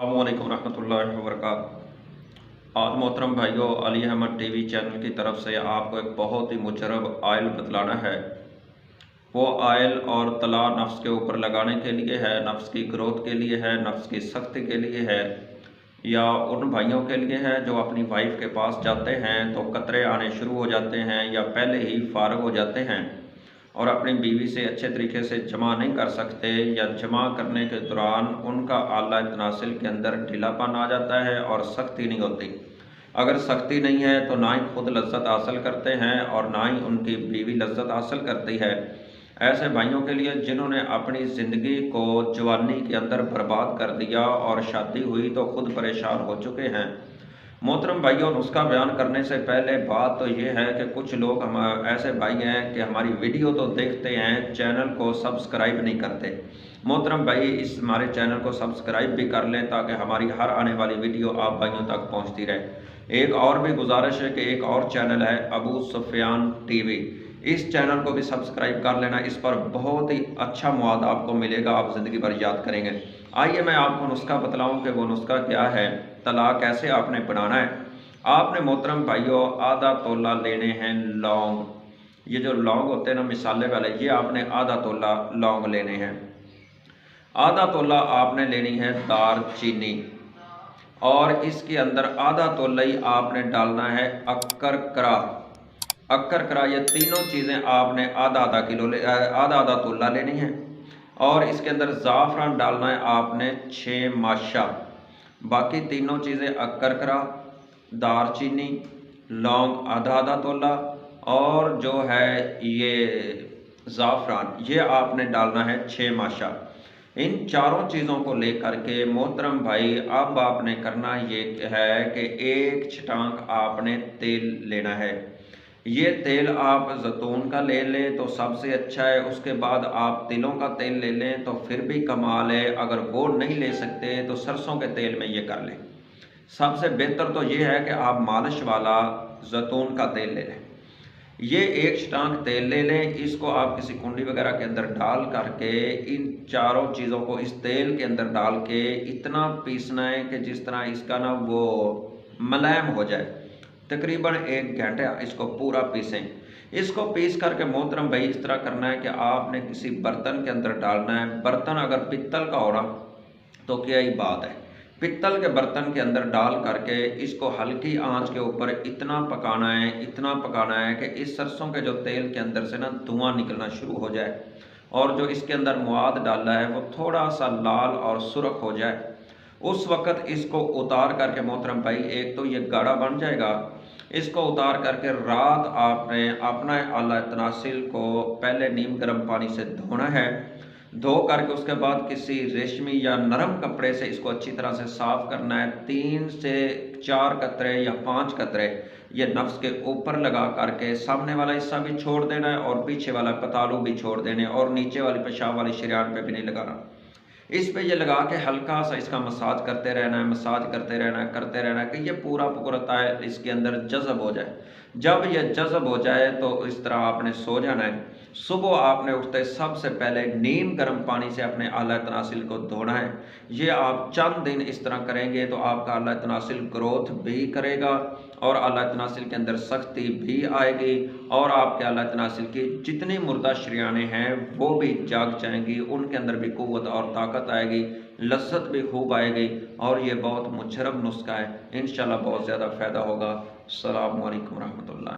अस्सलामुअलैकुम रहमतुल्लाहि व बरकातहू। आज मोहतरम भाइयों, अली अहमद टीवी चैनल की तरफ से आपको एक बहुत ही मुजरब आयल बतलाना है। वो आयल और तला नफ्स के ऊपर लगाने के लिए है, नफ्स की ग्रोथ के लिए है, नफ्स की सख्ती के लिए है, या उन भाइयों के लिए है जो अपनी वाइफ के पास जाते हैं तो कतरे आने शुरू हो जाते हैं या पहले ही फारग हो जाते हैं और अपनी बीवी से अच्छे तरीके से जमा नहीं कर सकते, या जमा करने के दौरान उनका आला तनासिल के अंदर ढीलापन आ जाता है और सख्ती नहीं होती। अगर सख्ती नहीं है तो ना ही खुद लज्जत हासिल करते हैं और ना ही उनकी बीवी लज्जत हासिल करती है। ऐसे भाइयों के लिए जिन्होंने अपनी ज़िंदगी को जवानी के अंदर बर्बाद कर दिया और शादी हुई तो खुद परेशान हो चुके हैं। मोहतरम भाइयों, नुस्खा बयान करने से पहले बात तो ये है कि कुछ लोग हम ऐसे भाई हैं कि हमारी वीडियो तो देखते हैं, चैनल को सब्सक्राइब नहीं करते। मोहतरम भाई, इस हमारे चैनल को सब्सक्राइब भी कर लें ताकि हमारी हर आने वाली वीडियो आप भाइयों तक पहुंचती रहे। एक और भी गुजारिश है कि एक और चैनल है अबू सुफियान टीवी, इस चैनल को भी सब्सक्राइब कर लेना। इस पर बहुत ही अच्छा मवाद आपको मिलेगा, आप ज़िंदगी भर याद करेंगे। आइए मैं आपको नुस्खा बतलाऊं कि वो नुस्खा क्या है, तला कैसे आपने बनाना है। आपने मोहतरम भाइयों आधा तोला लेने हैं लौंग। ये जो लौंग होते हैं ना मिसाले वाले, ये आपने आधा तोला लौंग लेने हैं। आधा तोला आपने लेनी है दार चीनी, और इसके अंदर आधा तोला ही आपने डालना है अक्कर करा। अक्कर करा, ये तीनों चीज़ें आपने आधा आधा किलो आधा आधा तोला लेनी है। और इसके अंदर ज़ाफ़रान डालना है आपने 6 माशा। बाकी तीनों चीज़ें अक्कर करा, दारचीनी, लौंग आधा आधा तोला, और जो है ये ज़ाफ़रान, ये आपने डालना है 6 माशा। इन चारों चीज़ों को लेकर के मोहतरम भाई अब आपने करना ये है कि एक छटांक आपने तेल लेना है। ये तेल आप जैतून का ले लें तो सबसे अच्छा है, उसके बाद आप तिलों का तेल ले लें तो फिर भी कमाल है। अगर वो नहीं ले सकते तो सरसों के तेल में ये कर लें। सबसे बेहतर तो ये है कि आप मालिश वाला जैतून का तेल ले लें। ये एक छटांक तेल ले लें, इसको आप किसी कुंडी वगैरह के अंदर डाल करके इन चारों चीज़ों को इस तेल के अंदर डाल के इतना पीसना है कि जिस तरह इसका ना वो मुलायम हो जाए। तकरीबन 1 घंटे इसको पूरा पीसें। इसको पीस करके मोहतरम भाई इस तरह करना है कि आपने किसी बर्तन के अंदर डालना है। बर्तन अगर पित्तल का हो रहा तो क्या ही बात है। पित्तल के बर्तन के अंदर डाल करके इसको हल्की आंच के ऊपर इतना पकाना है, इतना पकाना है कि इस सरसों के जो तेल के अंदर से ना धुआं निकलना शुरू हो जाए और जो इसके अंदर मवाद डाला है वो थोड़ा सा लाल और सुर्ख हो जाए। उस वक़्त इसको उतार करके मोहतरम भाई, एक तो ये गाढ़ा बन जाएगा, इसको उतार करके रात आपने अपना आला तनासिल को पहले नीम गर्म पानी से धोना है। धो करके उसके बाद किसी रेशमी या नरम कपड़े से इसको अच्छी तरह से साफ़ करना है। 3 से 4 कतरे या 5 कतरे ये नफ्स के ऊपर लगा करके सामने वाला हिस्सा भी छोड़ देना है और पीछे वाला पतालू भी छोड़ देने, और नीचे वाली पेशाब वाली शरीयान पे भी नहीं लगाना। इस पे ये लगा के हल्का सा इसका मसाज करते रहना है, मसाज करते रहना है, करते रहना है कि ये पूरा पूरा इसके अंदर जज़ब हो जाए। जब ये जज़ब हो जाए तो इस तरह आपने सो जाना है। सुबह आपने उठते सबसे पहले नीम गर्म पानी से अपने आला तनासिल को धोना है। ये आप चंद दिन इस तरह करेंगे तो आपका आला तनासिल ग्रोथ भी करेगा और आला तनासिल के अंदर सख्ती भी आएगी, और आपके आला तनासिल की जितनी मुर्दा शरियानें हैं वो भी जाग जाएंगी, उनके अंदर भी क़ुव्वत और ताकत आएगी, लज्जत भी खूब आएगी। और ये बहुत मुजरब नुस्खा है, इंशाल्लाह बहुत ज़्यादा फ़ायदा होगा। अस्सलामु अलैकुम रहमतुल्लाह।